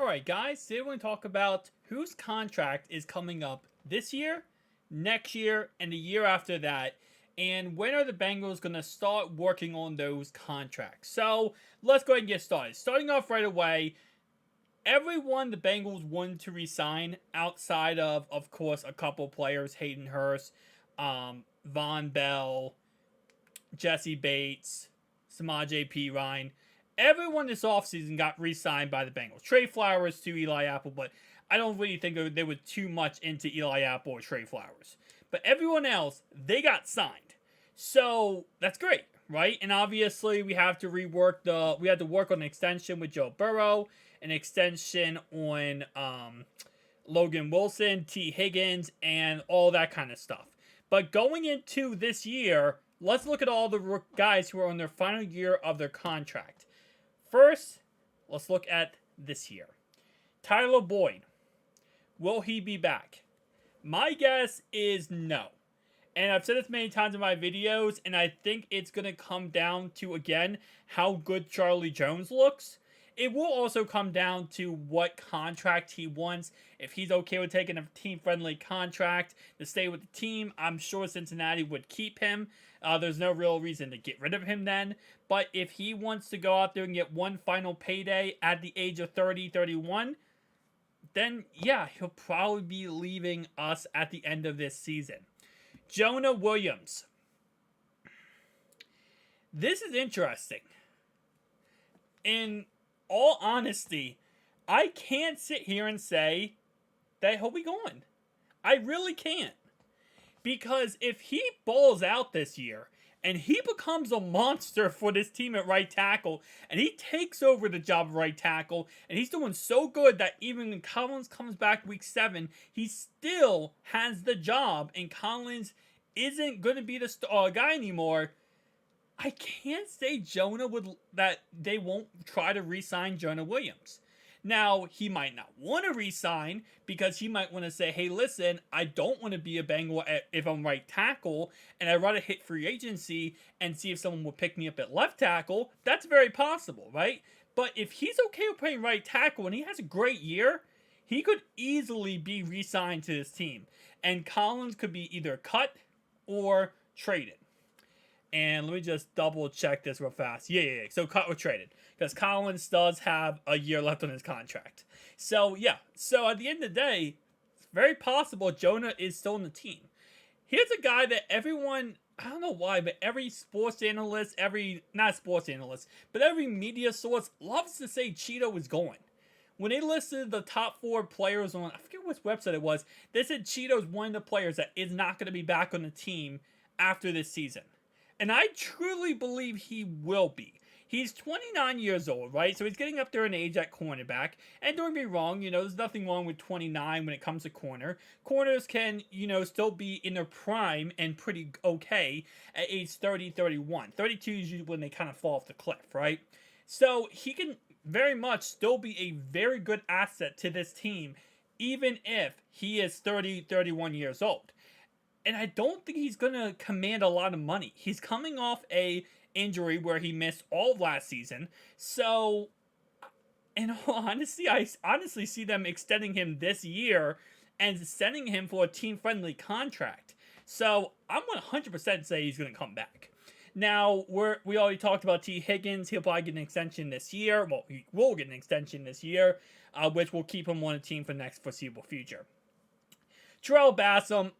Alright guys, today we're going to talk about whose contract is coming up this year, next year, and the year after that, and when are the Bengals going to start working on those contracts. So, let's go ahead and get started. Starting off right away, everyone the Bengals wanted to resign outside of course, a couple players, Hayden Hurst, Von Bell, Jesse Bates, Samaje Perine. Everyone this offseason got re-signed by the Bengals. Trey Flowers to Eli Apple, but I don't really think they were too much into Eli Apple or Trey Flowers. But everyone else, they got signed. So, that's great, right? And obviously, we have to work on an extension with Joe Burrow, an extension on Logan Wilson, T. Higgins, and all that kind of stuff. But going into this year, let's look at all the guys who are on their final year of their contract. First, let's look at this year. Tyler Boyd. Will he be back? My guess is no. And I've said this many times in my videos, and I think it's going to come down to, again, how good Charlie Jones looks. It will also come down to what contract he wants. If he's okay with taking a team-friendly contract to stay with the team, I'm sure Cincinnati would keep him. There's no real reason to get rid of him then. But if he wants to go out there and get one final payday at the age of 30, 31, then yeah, he'll probably be leaving us at the end of this season. Jonah Williams. This is interesting. In all honesty, I can't sit here and say that he'll be gone. I really can't. Because if he balls out this year, and he becomes a monster for this team at right tackle, and he takes over the job of right tackle, and he's doing so good that even when Collins comes back week 7, he still has the job, and Collins isn't going to be the guy anymore, I can't say that they won't try to re-sign Jonah Williams. Now, he might not want to re-sign because he might want to say, hey, listen, I don't want to be a Bengal if I'm right tackle, and I'd rather hit free agency and see if someone will pick me up at left tackle. That's very possible, right? But if he's okay with playing right tackle and he has a great year, he could easily be re-signed to this team. And Collins could be either cut or traded. And let me just double check this real fast. Yeah. So cut or traded. Because Collins does have a year left on his contract. So, yeah. So, at the end of the day, it's very possible Jonah is still on the team. Here's a guy that everyone, I don't know why, but every sports analyst, not sports analyst, but every media source loves to say Cheeto is going. When they listed the top 4 players on, I forget which website it was, they said Cheeto's one of the players that is not going to be back on the team after this season. And I truly believe he will be. He's 29 years old, right? So he's getting up there in age at cornerback. And don't get me wrong, there's nothing wrong with 29 when it comes to corner. Corners can, still be in their prime and pretty okay at age 30, 31. 32 is usually when they kind of fall off the cliff, right? So he can very much still be a very good asset to this team, even if he is 30, 31 years old. And I don't think he's going to command a lot of money. He's coming off a injury where he missed all of last season. So, in all honesty, I honestly see them extending him this year and sending him for a team-friendly contract. So, I'm going to 100% say he's going to come back. Now, we already talked about T. Higgins. He'll probably get an extension this year. Well, he will get an extension this year, which will keep him on the team for the next foreseeable future. Terrell Basham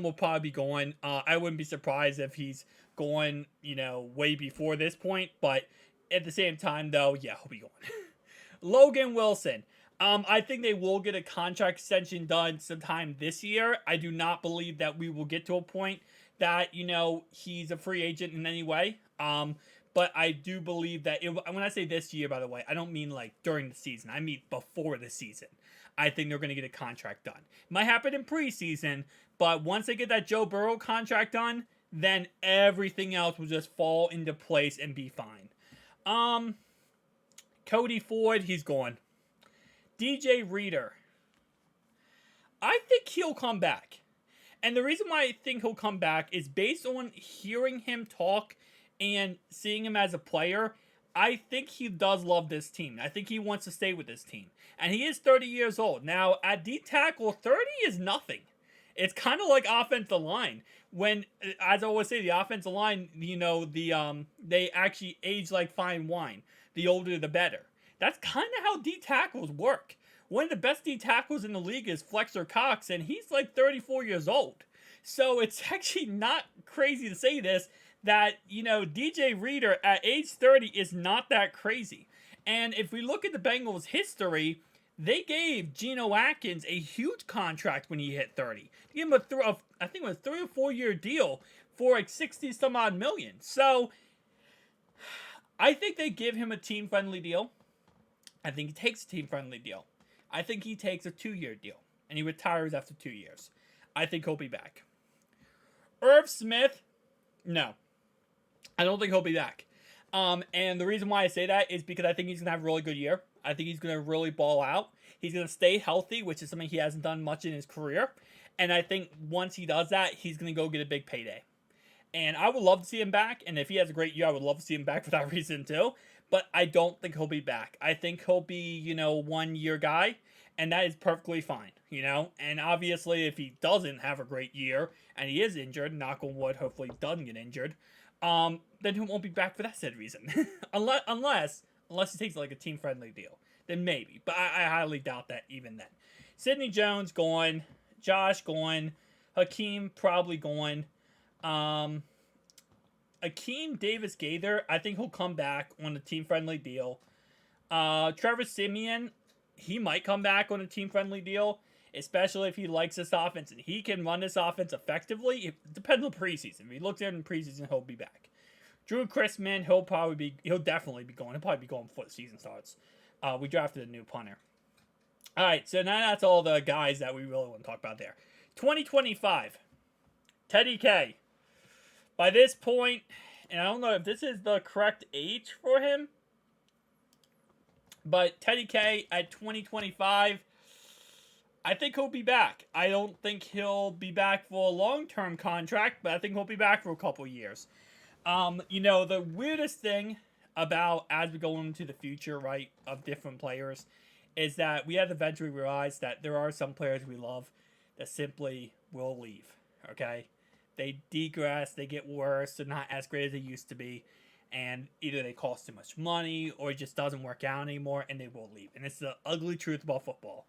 will probably be going. I wouldn't be surprised if he's going, way before this point. But at the same time, though, yeah, he'll be going. Logan Wilson. I think they will get a contract extension done sometime this year. I do not believe that we will get to a point that, he's a free agent in any way. But I do believe that, when I say this year, by the way, I don't mean like during the season. I mean before the season. I think they're going to get a contract done. It might happen in preseason, but once they get that Joe Burrow contract done, then everything else will just fall into place and be fine. Cody Ford, he's gone. DJ Reader. I think he'll come back. And the reason why I think he'll come back is based on hearing him talk and seeing him as a player. I think he does love this team. I think he wants to stay with this team. And he is 30 years old. Now, at D tackle, 30 is nothing. It's kind of like offensive line. When, as I always say, the offensive line, they actually age like fine wine. The older, the better. That's kind of how D tackles work. One of the best D tackles in the league is Flexor Cox, and he's like 34 years old. So it's actually not crazy to say this, that, DJ Reader at age 30 is not that crazy. And if we look at the Bengals' history, they gave Geno Atkins a huge contract when he hit 30. They gave him I think it was a 3 or 4 year deal for like 60 some odd million. So I think they give him a team friendly deal. I think he takes a team friendly deal. I think he takes a 2-year deal and he retires after 2 years. I think he'll be back. Irv Smith, no. I don't think he'll be back. And the reason why I say that is because I think he's going to have a really good year. I think he's going to really ball out. He's going to stay healthy, which is something he hasn't done much in his career. And I think once he does that, he's going to go get a big payday. And I would love to see him back. And if he has a great year, I would love to see him back for that reason too. But I don't think he'll be back. I think he'll be, 1 year guy. And that is perfectly fine, And obviously, if he doesn't have a great year and he is injured, knock on wood, hopefully he doesn't get injured, then he won't be back for that said reason. unless he takes like a team-friendly deal. Then maybe. But I highly doubt that even then. Sidney Jones gone. Josh gone. Hakeem probably gone. Akeem Davis Gaither, I think he'll come back on a team-friendly deal. Trevor Siemian, he might come back on a team-friendly deal, especially if he likes this offense and he can run this offense effectively. It depends on preseason. If he looks at it in preseason, he'll be back. Drew Chrisman, he'll definitely be going. He'll probably be going before the season starts. We drafted a new punter. All right, so now that's all the guys that we really want to talk about there. 2025, Teddy K. By this point, and I don't know if this is the correct age for him, but Teddy K at 2025, I think he'll be back. I don't think he'll be back for a long-term contract, but I think he'll be back for a couple years. The weirdest thing about as we go into the future, right, of different players, is that we have to eventually realize that there are some players we love that simply will leave, okay? They degress, they get worse, they're not as great as they used to be, and either they cost too much money or it just doesn't work out anymore and they will leave. And it's the ugly truth about football.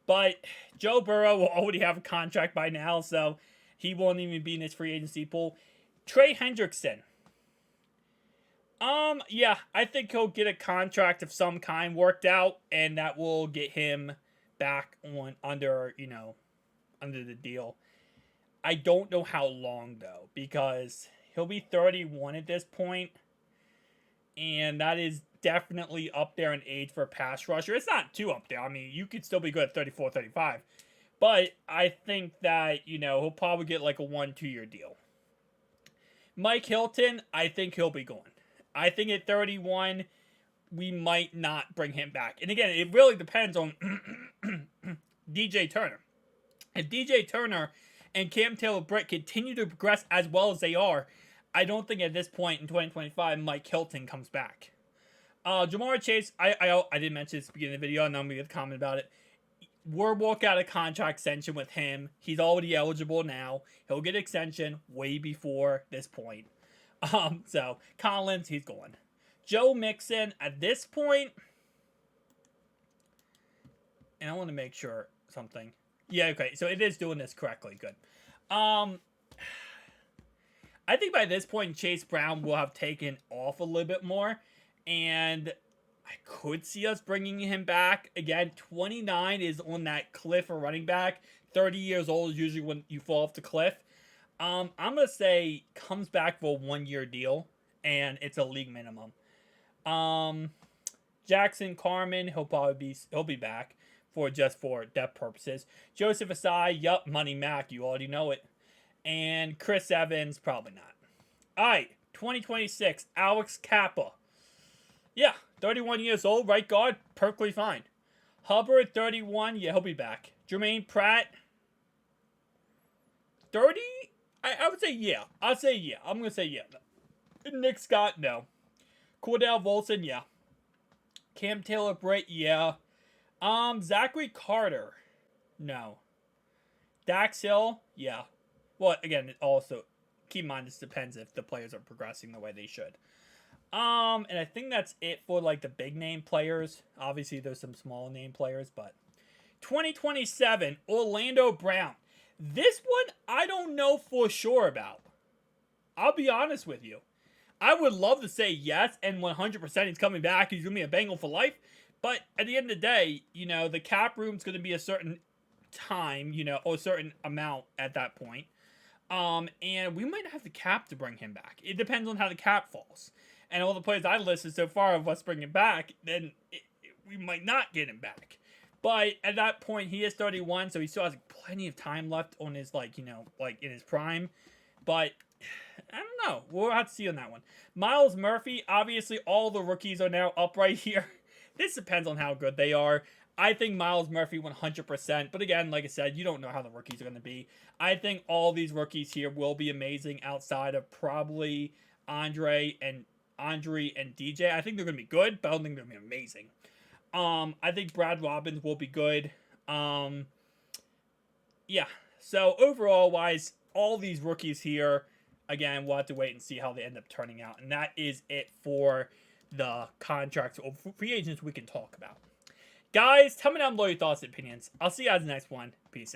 But Joe Burrow will already have a contract by now, so he won't even be in his free agency pool. Trey Hendrickson. Yeah, I think he'll get a contract of some kind worked out, and that will get him back on under the deal. I don't know how long, though, because he'll be 31 at this point, and that is definitely up there in age for a pass rusher. It's not too up there. I mean, you could still be good at 34, 35. But I think that, he'll probably get like a 1-2 year deal. Mike Hilton, I think he'll be gone. I think at 31, we might not bring him back. And again, it really depends on DJ Turner. If DJ Turner and Cam Taylor-Britt continue to progress as well as they are, I don't think at this point in 2025, Mike Hilton comes back. Jamar Chase, I didn't mention this at the beginning of the video, and I'm going to get a comment about it. We're working out a contract extension with him. He's already eligible now. He'll get an extension way before this point. So, Collins, he's going. Joe Mixon, at this point, and I want to make sure something. Yeah, okay, so it is doing this correctly. Good. I think by this point, Chase Brown will have taken off a little bit more, and I could see us bringing him back. Again, 29 is on that cliff for running back. 30 years old is usually when you fall off the cliff. I'm going to say comes back for a 1 year deal, and it's a league minimum. Jackson Carman, he'll be back for depth purposes. Joseph Asai, yup, Money Mac, you already know it. And Chris Evans, probably not. All right, 2026, Alex Kappa. Yeah, 31 years old, right guard, perfectly fine. Hubbard, 31, yeah, he'll be back. Jermaine Pratt, 30? I would say yeah. I'll say yeah. I'm going to say yeah. Nick Scott, no. Cordell Volson, yeah. Cam Taylor-Britt, yeah. Zachary Carter, no. Dax Hill, yeah. Well, again, it also keep in mind this depends if the players are progressing the way they should. And I think that's it for like the big name players. Obviously, there's some small name players, but 2027 Orlando Brown. This one I don't know for sure about. I'll be honest with you. I would love to say yes and 100% he's coming back. He's going to be a Bengal for life. But at the end of the day, you know, the cap room's going to be a certain time, you know, or a certain amount at that point. And we might have the cap to bring him back. It depends on how the cap falls. And all the players I listed so far of us bringing back, then we might not get him back. But at that point, he is 31, so he still has plenty of time left on his, like, you know, like in his prime. But I don't know. We'll have to see on that one. Miles Murphy, obviously all the rookies are now up right here. This depends on how good they are. I think Miles Murphy 100%. But again, like I said, you don't know how the rookies are going to be. I think all these rookies here will be amazing outside of probably Andre and DJ. I think they're going to be good, but I don't think they're going to be amazing. I think Brad Robbins will be good. Yeah. So overall wise, all these rookies here, again, we'll have to wait and see how they end up turning out. And that is it for the contracts or free agents we can talk about. Guys, tell me down below your thoughts and opinions. I'll see you guys in the next one. Peace out.